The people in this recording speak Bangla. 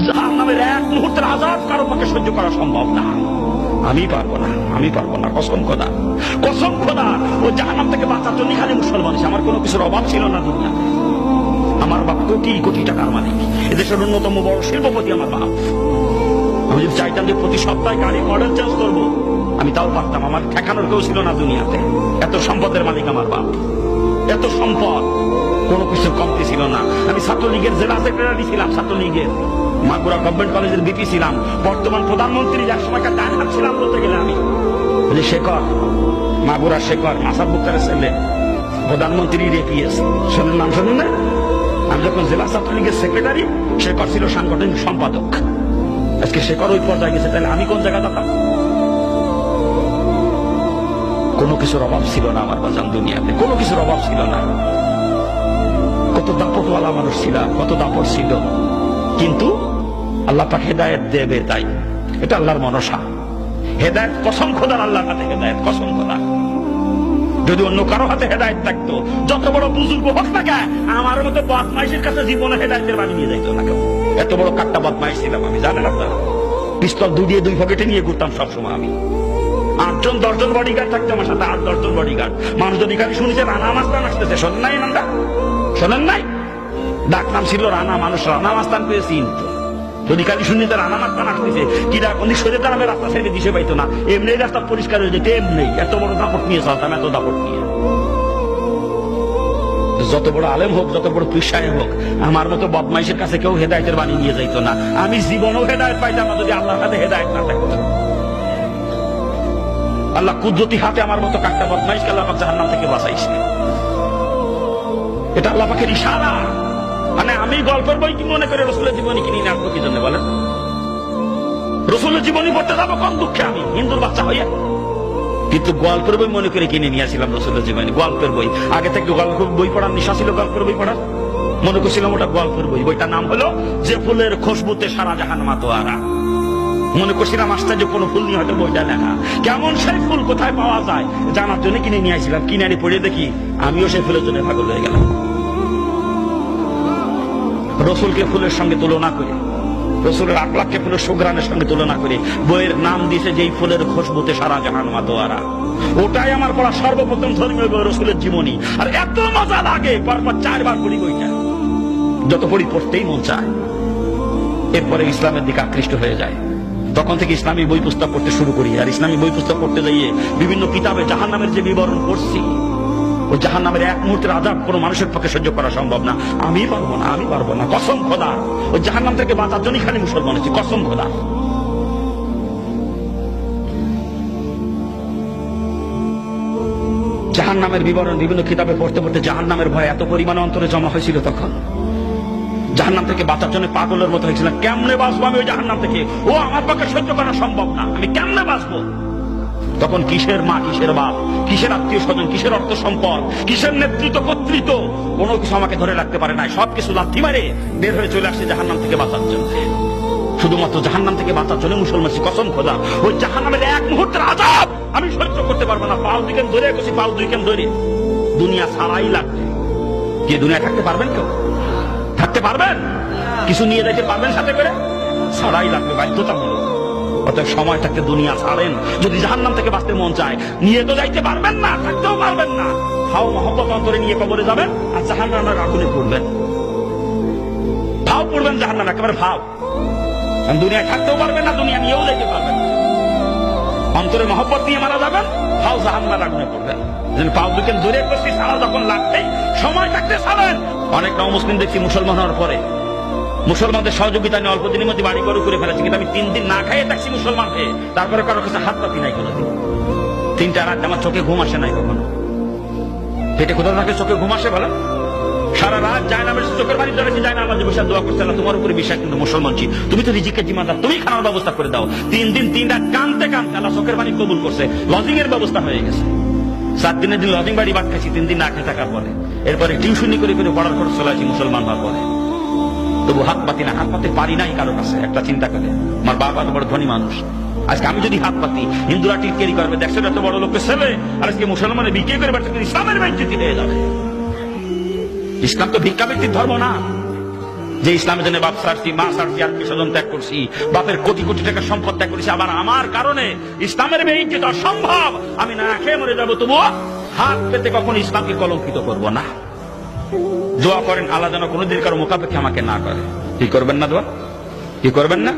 জাহান্নামের এক মুহূর্তের আযাব কারো পক্ষে সহ্য করা সম্ভব না। আমি পারবো না, আমি পারবো না, কসম খোদা, কসম খোদা। ও জাহান্নাম থেকে বাঁচার জন্য খালি মুসলমান, আমার কোনো কিছুর অভাব ছিল না দুনিয়াতে। আমার বাপ কোটি কোটি টাকার মালিক, এদেশের অন্যতম বড় শিল্পপতি আমার বাপ। আমি যদি চাইতাম যে প্রতি সপ্তাহে গাড়ি মডেল চেঞ্জ করবো, আমি তাও পারতাম। আমার ঠেকানোর কেউ ছিল না দুনিয়াতে। এত সম্পদের মালিক আমার বাপ, এত সম্পদ, কোনো কিছুর কমতি ছিল না। আমি ছাত্রলীগের জেলা সেক্রেটারি ছিলাম, ছাত্রলীগের মাগুরা গভর্নমেন্ট কলেজের বিপি ছিলাম, বর্তমান প্রধানমন্ত্রী এক সময়কার ডান হাত ছিলাম বলতে গেলে আমি। শেখর, মাগুরা শেখর, মাসাদ মুক্তারের ছেলে, প্রধানমন্ত্রীর এপিএস, শোনেন নাম শোনেন না? আমি যখন জেলা ছাত্রলীগের সেক্রেটারি, শেখর ছিল সাংগঠনিক সম্পাদক। আজকে শেখর ওই পর্যায়ে গেছে, তাহলে আমি কোন জায়গায় যেতাম? কোনো কিছুর অভাব ছিল না আমার বাজান দুনিয়াতে, কোনো কিছুর অভাব ছিল না। কত দাপটওয়ালা মানুষ ছিলাম, কত দাপট ছিল, কিন্তু আল্লাহ পাক হেদায়েত দেবে, তাই এটা আল্লাহর মনসা। হেদায়েত কসম খোদার, আল্লাহর হাতে হেদায়েত, কসম খোদা। যদি অন্য কারো হাতে হেদায়েত থাকতো, যত বড় বুজুর্গ হোক না কেন, আমার মতো বদমাইশের কাছে জীবনে হেদায়েতের বাণী নিয়ে যাইতো না কেউ। এত বড় কাট্টা বদমাইশ ছিলাম আমি, জানেন আপনারা? পিস্তল দুই পকেটে নিয়ে ঘুরতাম সবসময় আমি। 8জন 10জন বডিগার্ড থাকতো আমার সাথে, 8-10জন বডিগার্ড। মানুষ যদি খালি শুনেছে রানা মাস্তান আসতেছে, শোনেন নাই? নামটা শোনেন নাই? ডাক নাম ছিল রানা, মানুষ রানা মাস্তান পেয়ে চিনত। যদি খালি শুনিতে রানা মাস্তান আসতেছে, কিরা কোন সরে দাঁড়াবে, রাস্তা সাইডে দিশে পাইতো না। এমনি রাস্তা পরিষ্কার হয়ে যেত, এমনি। এত বড় দাপট নিয়ে চলতাম, এত দাপট নিয়ে। যত বড় আলেম হোক, যত বড় পীর সাহেব হোক, আমার মতো বদমাইশের কাছে কেউ হেদায়েতের বাণী নিয়ে যাইতো না। আমি জীবনেও হেদায়েত পাইতাম না যদি আল্লাহর হাতে হেদায়েত না থাকতো। আল্লাহ কুদরতি হাতে আমার মতো কাট্টা বদমাইশকে আল্লাহ পাক জাহান্নাম থেকে বাঁচাইছে। এটা আল্লাহ পাকের ইশারা। মানে আমি গল্পের বই কি মনে করে রসুলের জীবনী কিনে নিয়ে আসবো কি জন্য বলেন? রসুলের জীবনী পড়তে যাবো কোন দুঃখে আমি, হিন্দুর বাচ্চা হইয়া? কিন্তু গল্পের বই মনে করে কিনে নিয়ে আসছিলাম রসুলের জীবনী, গল্পের বই। আগে থেকে গল্পের বই পড়ার নেশা ছিল, গল্পের বই পড়ার। মনে করছিলাম ওটা গল্পের বই। বইটার নাম হলো যে ফুলের খুশবুতে সারা জাহান মাতোয়ারা। মনে করছিলাম আশ্চর্য, কোনো ফুল নিয়ে হয়তো বইটা লেখা। কেমন সেই ফুল কোথায় পাওয়া যায় জানার জন্য কিনে নিয়ে আসছিলাম। কিনে আনি পড়ে দেখি আমিও সেই ফুলের জন্য পাগল হয়ে গেলাম। রসুলকে ফুলের সঙ্গে তুলনা করে, রসুলের আকলাককে ফুলের সুঘ্রাণের সঙ্গে তুলনা করে বইয়ের নাম দিয়েছে যেই ফুলের খুশবুতে সারা জাহান মাতোয়ারা। ওটাই আমার পড়া সর্বপ্রথম ধর্মীয় বই, রসুলের জীবনী। আর এত মজা লাগে, পরপর 4 বার পড়ি বইটা, যত পড়ি পড়তেই মন চায়। এরপরে ইসলামের দিকে আকৃষ্ট হয়ে যায়। তখন থেকে ইসলামী বই পুস্তক পড়তে শুরু করি। আর ইসলামী বই পুস্তক পড়তে যাইয়ে বিভিন্ন কিতাবে জাহান্নামের যে বিবরণ করছি, ওই জাহান্নামের এক মুহূর্তের আযাব কোনো মানুষের পক্ষে সহ্য করা সম্ভব না। আমি পারবো না, আমি পারবো না, কসম খোদা। ওই জাহান্নাম থেকে বাঁচার জন্যই খালি মুসলমান হয়েছি, কসম খোদা। জাহান্নামের বিবরণ বিভিন্ন কিতাবে পড়তে পড়তে জাহান্নামের ভয় এত পরিমাণে অন্তরে জমা হয়েছিল, তখন জাহান্নাম থেকে বাঁচার জন্য পাগলের মতো হয়েছিল। কেমনে বাঁচবো আমি ওই জাহান্নাম থেকে? ও আমার পক্ষে সহ্য করা সম্ভব না, আমি কেমনে বাঁচবো? তখন কিসের মা, কিসের বাপ, কিসের আত্মীয় স্বজন, কিসের অর্থ সম্পদ, কিসের নেতৃত্ব কর্তৃত্ব, কোনো কিছু আমাকে ধরে রাখতে পারে না। সবকিছু লাথি মারে বের হয়ে চলে আসছে জাহান্নাম থেকে বাঁচার জন্য। শুধুমাত্র জাহান্নাম থেকে বাঁচার জন্য মুসলমান, কসম খোদা। ওই জাহান্নামের এক মুহূর্তের আযাব আমি সহ্য করতে পারবো না। পাও দুইখান ধরে গেছি, পাও দুইখান ধরে দুনিয়া ছাড়াই লাগবে। কে দুনিয়া থাকতে পারবেন? কেউ থাকতে পারবেন? কিছু নিয়ে যাইতে পারবেন সাথে করে? ছাড়াই লাগবে, বাধ্যতামূলক। অতএব সময় থাকতে দুনিয়া ছাড়েন। যদি জাহান্নাম থেকে বাঁচতে মন চায়, নিয়ে তো যাইতে পারবেন না, থাকতেও পারবেন না। ভাও মহব্বত অন্তরে নিয়ে কবরে যাবেন আর জাহান্নামের আগুনে পড়বেন। ভাও পড়বেন জাহান্নাম, একেবারে ভাও। দুনিয়ায় থাকতেও পারবেন না, দুনিয়া নিয়েও যাইতে পারবেন না। অন্তরে মহব্বত নিয়ে মারা যাবেন, ভাও জাহান্নামের আগুনে পড়বেন। পাও দুকেন ধরে করছি, সারা যখন লাগবেই সময় থাকতে ছাড়েন। অনেক মুসলিম দেখছি মুসলমান হওয়ার পরে মুসলমানদের সহযোগিতা নিয়ে অল্প দিনের মধ্যে বাড়ি করে ফেলেছি। কিন্তু আমি 3 দিন না খাইয়ে থাকছি মুসলমান হয়ে, তারপরে কারোর কাছে হাত পাতি নাই কোনোদিন। 3টা রাত আমার চোখে ঘুম আসে নাই কখনো। পেটে কোথাও থাকে চোখে ঘুম আসে বলেন? সারা রাত যায় না, চোখের পানি ধরেছি, যায় না, আমাদের বসে দোয়া করছে, না তোমার উপরে বিশ্বাস কিন্তু মুসলমান ছি, তুমি তো রিজিকের জিম্মাদার, তুমি খানার ব্যবস্থা করে দাও। 3 দিন 3 রাত কানতে কানতে আল্লাহ চোখের পানি কবুল করছে। লজিং এর ব্যবস্থা হয়ে গেছে। 7 দিনের দিন লজিং বাড়ি ভাত খাইছি 3 দিন না খেয়ে থাকার পরে। এরপরে টিউশনি করে করে পড়ার খরচ চলে আসি মুসলমান হওয়ার পরে। তবু হাত পাতি না, হাত পাতে পারি নাই কারো কাছে। একটা চিন্তা করে, আমার বাবা তো বড় ধনী মানুষ, আজকে আমি যদি হাত পাতি হিন্দুরা টিটকেরি করবে, দেখছো এত বড় লোকের ছেলে, আর আজকে মুসলমানের বিক্রি করে বেড়াচ্ছে, ইসলামের বেজ্জতি হয়ে যাবে। ইসলাম তো ভিক্ষাবৃত্তির ধর্ম না। যে ইসলামের জন্য বাপ ছাড়ছি, মা ছাড়ছি, আত্মীয় স্বজন ত্যাগ করছি, বাপের কোটি কোটি টাকা সম্পদ ত্যাগ করেছি, আবার আমার কারণে ইসলামের বেইজ্জত অসম্ভব, আমি না খেয়ে মরে যাবো, তবুও হাত পেতে কখনো ইসলামকে কলঙ্কিত করব না। দোয়া করেন আল্লাহ যেন কোনোদিন কারো মোকাবেক্ষে আমাকে না করে। কি করবেন না দোয়া? কি করবেন না?